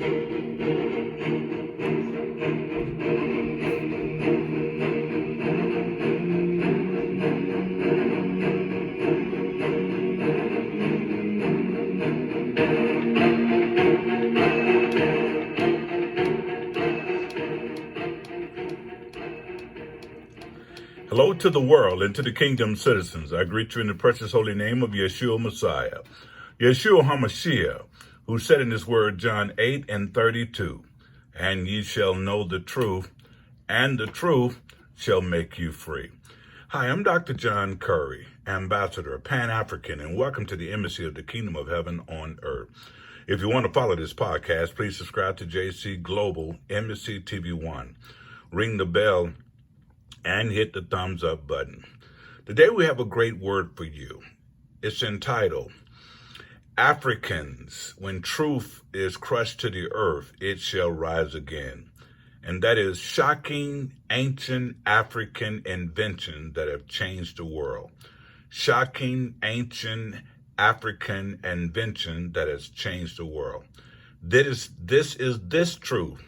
Hello to the world and to the kingdom citizens. I greet you in the precious holy name of Yeshua Messiah, Yeshua HaMashiach, who said in his word, John 8:32, and ye shall know the truth, and the truth shall make you free. Hi, I'm Dr. John Curry, Ambassador, Pan-African, and welcome to the Embassy of the Kingdom of Heaven on Earth. If you want to follow this podcast, please subscribe to JC Global Embassy TV1. Ring the bell and hit the thumbs up button. Today we have a great word for you. It's entitled, Africans, when truth is crushed to the earth, it shall rise again. And that is shocking ancient African inventions that have changed the world. Shocking ancient African invention that has changed the world. This is truth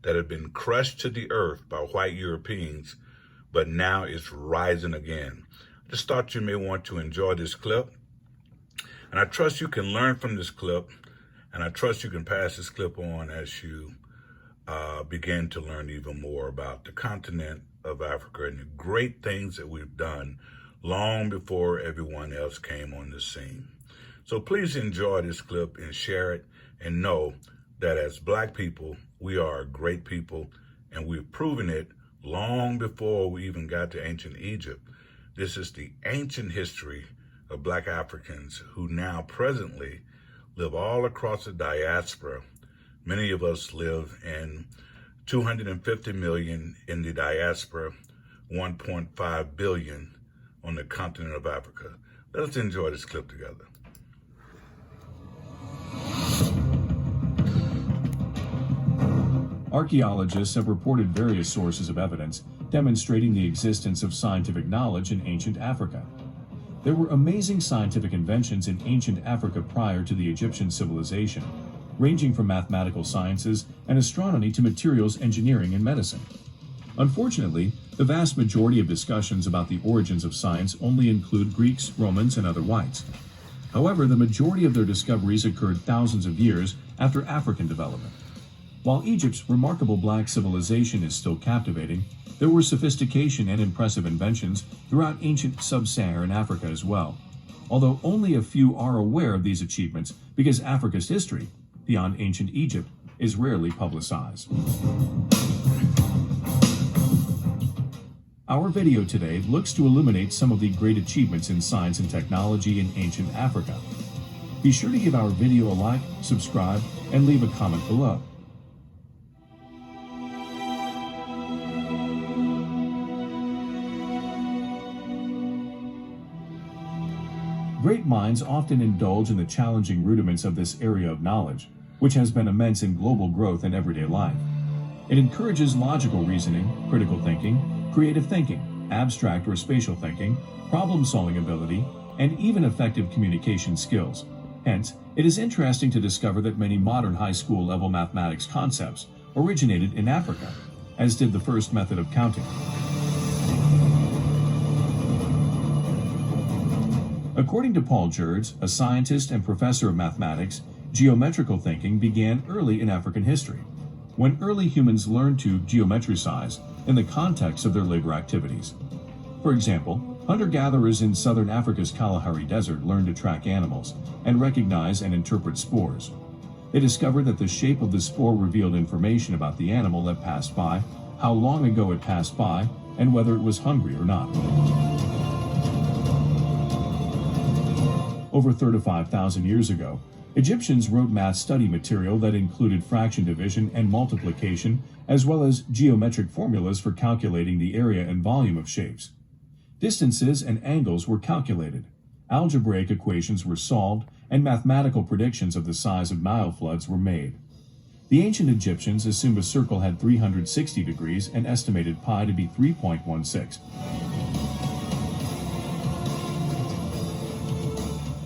that had been crushed to the earth by white Europeans, but now it's rising again. I just thought you may want to enjoy this clip. And I trust you can learn from this clip. And I trust you can pass this clip on as you begin to learn even more about the continent of Africa and the great things that we've done long before everyone else came on the scene. So please enjoy this clip and share it, and know that as Black people, we are a great people, and we've proven it long before we even got to ancient Egypt. This is the ancient history of Black Africans who now presently live all across the diaspora. Many of us live in 250 million in the diaspora, 1.5 billion on the continent of Africa. Let's enjoy this clip together. Archaeologists have reported various sources of evidence demonstrating the existence of scientific knowledge in ancient Africa. There were amazing scientific inventions in ancient Africa prior to the Egyptian civilization, ranging from mathematical sciences and astronomy to materials engineering and medicine. Unfortunately, the vast majority of discussions about the origins of science only include Greeks, Romans, and other whites. However, the majority of their discoveries occurred thousands of years after African development. While Egypt's remarkable Black civilization is still captivating, there were sophistication and impressive inventions throughout ancient sub-Saharan Africa as well, although only a few are aware of these achievements because Africa's history, beyond ancient Egypt, is rarely publicized. Our video today looks to illuminate some of the great achievements in science and technology in ancient Africa. Be sure to give our video a like, subscribe, and leave a comment below. Great minds often indulge in the challenging rudiments of this area of knowledge, which has been immense in global growth and everyday life. It encourages logical reasoning, critical thinking, creative thinking, abstract or spatial thinking, problem-solving ability, and even effective communication skills. Hence, it is interesting to discover that many modern high school level mathematics concepts originated in Africa, as did the first method of counting. According to Paul Gerds, a scientist and professor of mathematics, geometrical thinking began early in African history, when early humans learned to geometricize in the context of their labor activities. For example, hunter-gatherers in southern Africa's Kalahari Desert learned to track animals and recognize and interpret spores. They discovered that the shape of the spore revealed information about the animal that passed by, how long ago it passed by, and whether it was hungry or not. Over 35,000 years ago, Egyptians wrote math study material that included fraction division and multiplication, as well as geometric formulas for calculating the area and volume of shapes. Distances and angles were calculated, algebraic equations were solved, and mathematical predictions of the size of Nile floods were made. The ancient Egyptians assumed a circle had 360 degrees and estimated pi to be 3.16.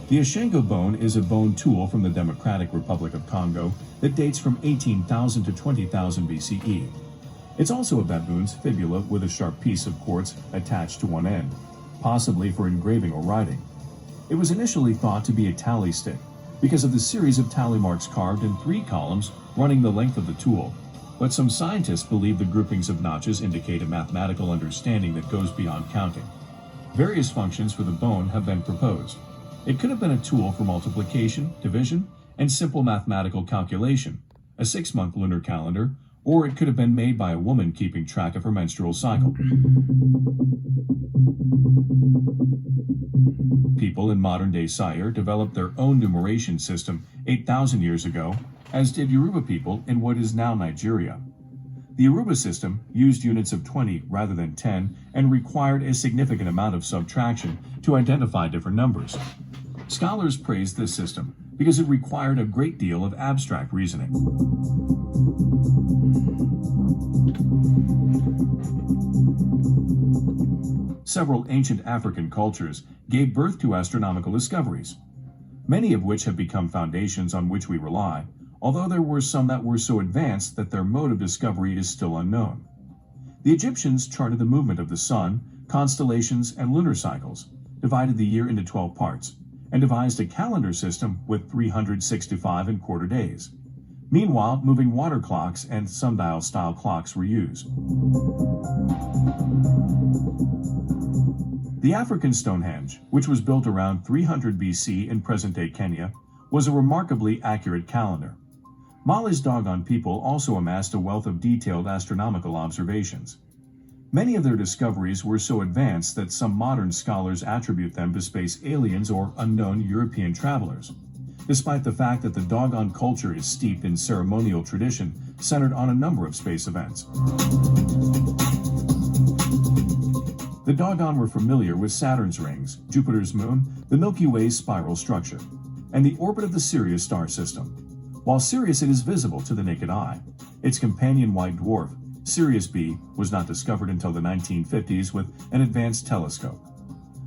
The Ashengo bone is a bone tool from the Democratic Republic of Congo that dates from 18,000 to 20,000 BCE. It's also a baboon's fibula with a sharp piece of quartz attached to one end, possibly for engraving or writing. It was initially thought to be a tally stick because of the series of tally marks carved in 3 columns running the length of the tool, but some scientists believe the groupings of notches indicate a mathematical understanding that goes beyond counting. Various functions for the bone have been proposed. It could have been a tool for multiplication, division, and simple mathematical calculation, a 6-month lunar calendar, or it could have been made by a woman keeping track of her menstrual cycle. People in modern-day Zaire developed their own numeration system 8,000 years ago, as did Yoruba people in what is now Nigeria. The Yoruba system used units of 20 rather than 10 and required a significant amount of subtraction to identify different numbers. Scholars praised this system because it required a great deal of abstract reasoning. Several ancient African cultures gave birth to astronomical discoveries, many of which have become foundations on which we rely, although there were some that were so advanced that their mode of discovery is still unknown. The Egyptians charted the movement of the sun, constellations, and lunar cycles, divided the year into 12 parts, and devised a calendar system with 365 and quarter days. Meanwhile, moving water clocks and sundial-style clocks were used. The African Stonehenge, which was built around 300 BC in present-day Kenya, was a remarkably accurate calendar. Mali's Dogon people also amassed a wealth of detailed astronomical observations. Many of their discoveries were so advanced that some modern scholars attribute them to space aliens or unknown European travelers, despite the fact that the Dogon culture is steeped in ceremonial tradition centered on a number of space events. The Dogon were familiar with Saturn's rings, Jupiter's moon, the Milky Way's spiral structure, and the orbit of the Sirius star system. While Sirius is visible to the naked eye, its companion white dwarf, Sirius B, was not discovered until the 1950s with an advanced telescope.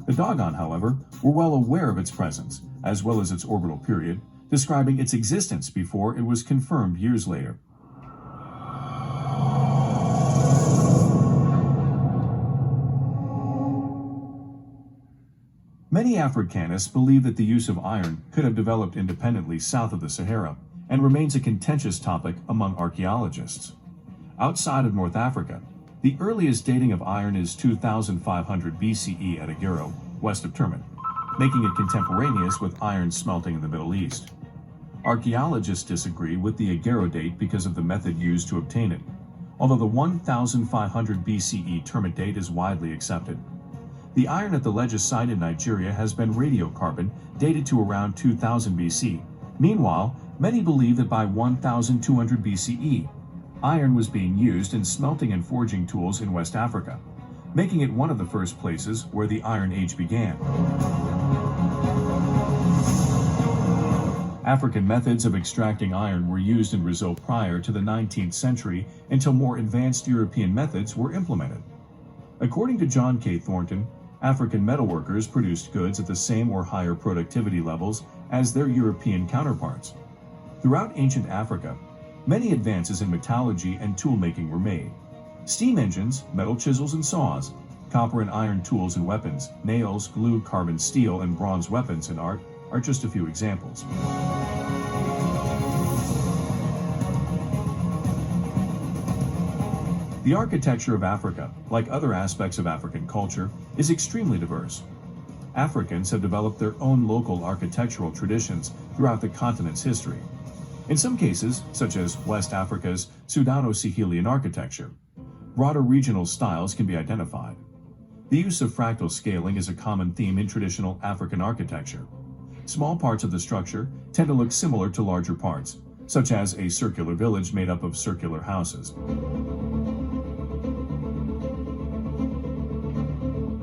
The Dogon, however, were well aware of its presence, as well as its orbital period, describing its existence before it was confirmed years later. Many Africanists believe that the use of iron could have developed independently south of the Sahara and remains a contentious topic among archaeologists. Outside of North Africa, the earliest dating of iron is 2500 BCE at Agaro, west of Turman, making it contemporaneous with iron smelting in the Middle East. Archaeologists disagree with the Agaro date because of the method used to obtain it, although the 1500 BCE Turman date is widely accepted. The iron at the Leges site in Nigeria has been radiocarbon, dated to around 2000 BC. Meanwhile, many believe that by 1200 BCE, iron was being used in smelting and forging tools in West Africa, making it one of the first places where the Iron Age began. African methods of extracting iron were used in Brazil prior to the 19th century until more advanced European methods were implemented. According to John K. Thornton, African metalworkers produced goods at the same or higher productivity levels as their European counterparts. Throughout ancient Africa, many advances in metallurgy and tool-making were made. Steam engines, metal chisels and saws, copper and iron tools and weapons, nails, glue, carbon steel, and bronze weapons and art are just a few examples. The architecture of Africa, like other aspects of African culture, is extremely diverse. Africans have developed their own local architectural traditions throughout the continent's history. In some cases, such as West Africa's Sudano-Sahelian architecture, broader regional styles can be identified. The use of fractal scaling is a common theme in traditional African architecture. Small parts of the structure tend to look similar to larger parts, such as a circular village made up of circular houses.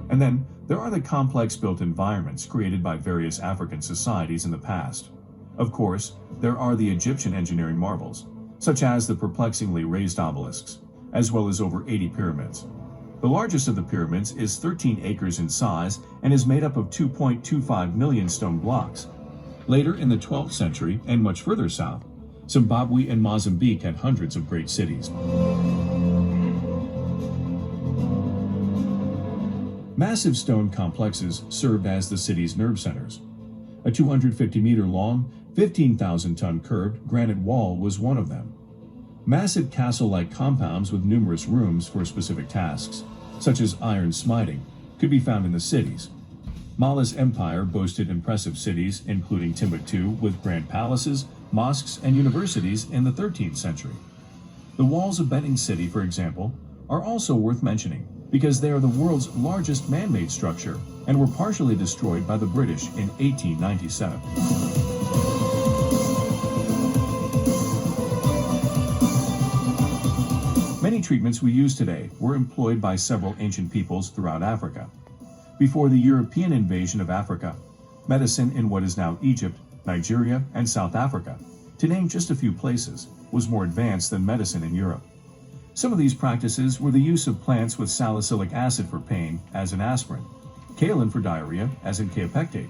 And then, there are the complex built environments created by various African societies in the past. Of course, there are the Egyptian engineering marvels, such as the perplexingly raised obelisks, as well as over 80 pyramids. The largest of the pyramids is 13 acres in size and is made up of 2.25 million stone blocks. Later in the 12th century, and much further south, Zimbabwe and Mozambique had hundreds of great cities. Massive stone complexes served as the city's nerve centers. A 250-meter-long, 15,000-ton curved granite wall was one of them. Massive castle-like compounds with numerous rooms for specific tasks, such as iron smiting, could be found in the cities. Mali's empire boasted impressive cities, including Timbuktu, with grand palaces, mosques, and universities in the 13th century. The walls of Benin City, for example, are also worth mentioning because they are the world's largest man-made structure and were partially destroyed by the British in 1897. Many treatments we use today were employed by several ancient peoples throughout Africa. Before the European invasion of Africa, medicine in what is now Egypt, Nigeria, and South Africa, to name just a few places, was more advanced than medicine in Europe. Some of these practices were the use of plants with salicylic acid for pain, as in aspirin, kaolin for diarrhea, as in kaopectate,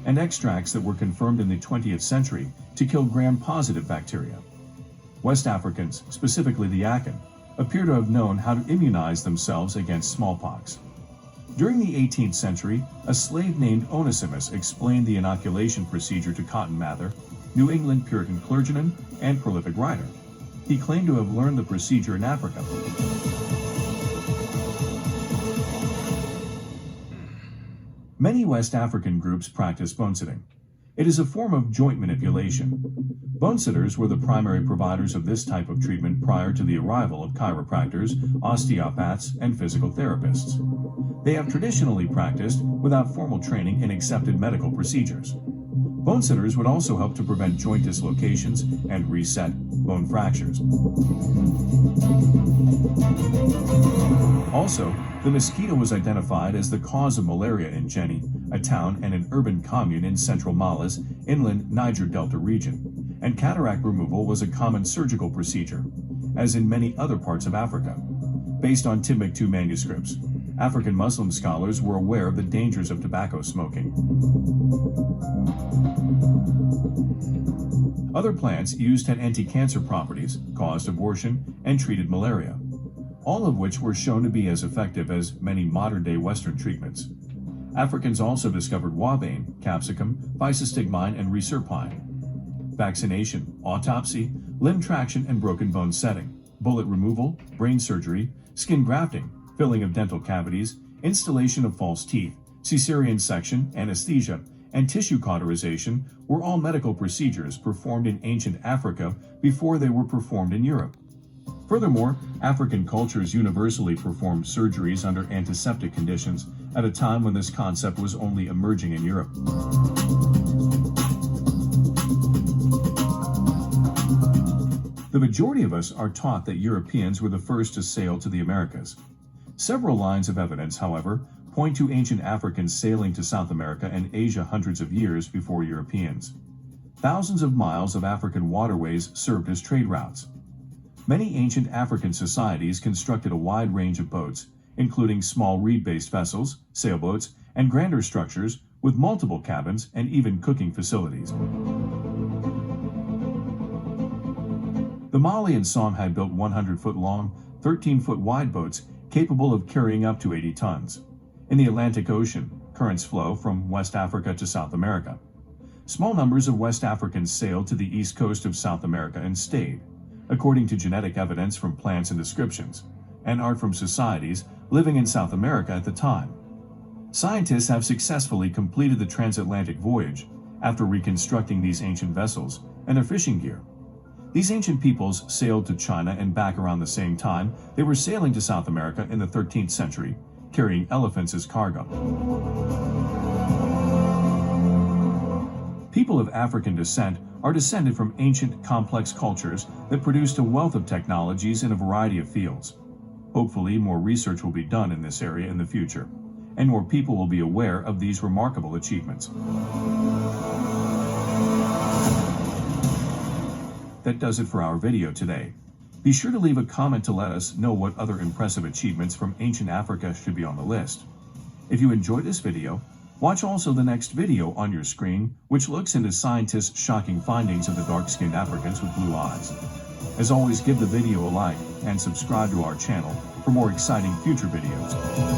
and extracts that were confirmed in the 20th century to kill gram-positive bacteria. West Africans, specifically the Akan, appear to have known how to immunize themselves against smallpox. During the 18th century, a slave named Onesimus explained the inoculation procedure to Cotton Mather, New England Puritan clergyman and prolific writer. He claimed to have learned the procedure in Africa. Many West African groups practice bone sitting. It is a form of joint manipulation. Bone sitters were the primary providers of this type of treatment prior to the arrival of chiropractors, osteopaths, and physical therapists. They have traditionally practiced without formal training in accepted medical procedures. Bone sitters would also help to prevent joint dislocations and reset bone fractures. Also, the mosquito was identified as the cause of malaria in Jenny, a town and an urban commune in central Mali's inland Niger Delta region, and cataract removal was a common surgical procedure, as in many other parts of Africa. Based on Timbuktu manuscripts, African Muslim scholars were aware of the dangers of tobacco smoking. Other plants used had anti-cancer properties, caused abortion, and treated malaria, all of which were shown to be as effective as many modern-day Western treatments. Africans also discovered wabane, capsicum, phycostigmine, and reserpine. Vaccination, autopsy, limb traction and broken bone setting, bullet removal, brain surgery, skin grafting, filling of dental cavities, installation of false teeth, cesarean section, anesthesia, and tissue cauterization were all medical procedures performed in ancient Africa before they were performed in Europe. Furthermore, African cultures universally performed surgeries under antiseptic conditions at a time when this concept was only emerging in Europe. The majority of us are taught that Europeans were the first to sail to the Americas. Several lines of evidence, however, point to ancient Africans sailing to South America and Asia hundreds of years before Europeans. Thousands of miles of African waterways served as trade routes. Many ancient African societies constructed a wide range of boats, including small reed-based vessels, sailboats, and grander structures with multiple cabins and even cooking facilities. The Mali and Som had built 100-foot-long, 13-foot-wide boats capable of carrying up to 80 tons. In the Atlantic Ocean, currents flow from West Africa to South America. Small numbers of West Africans sailed to the east coast of South America and stayed, according to genetic evidence from plants and descriptions, and art from societies living in South America at the time. Scientists have successfully completed the transatlantic voyage after reconstructing these ancient vessels and their fishing gear. These ancient peoples sailed to China and back around the same time they were sailing to South America in the 13th century, carrying elephants as cargo. People of African descent are descended from ancient, complex cultures that produced a wealth of technologies in a variety of fields. Hopefully, more research will be done in this area in the future, and more people will be aware of these remarkable achievements. That does it for our video today. Be sure to leave a comment to let us know what other impressive achievements from ancient Africa should be on the list. If you enjoyed this video, Watch also the next video on your screen, which looks into scientists' shocking findings of the dark-skinned Africans with blue eyes. As always, give the video a like and subscribe to our channel for more exciting future videos.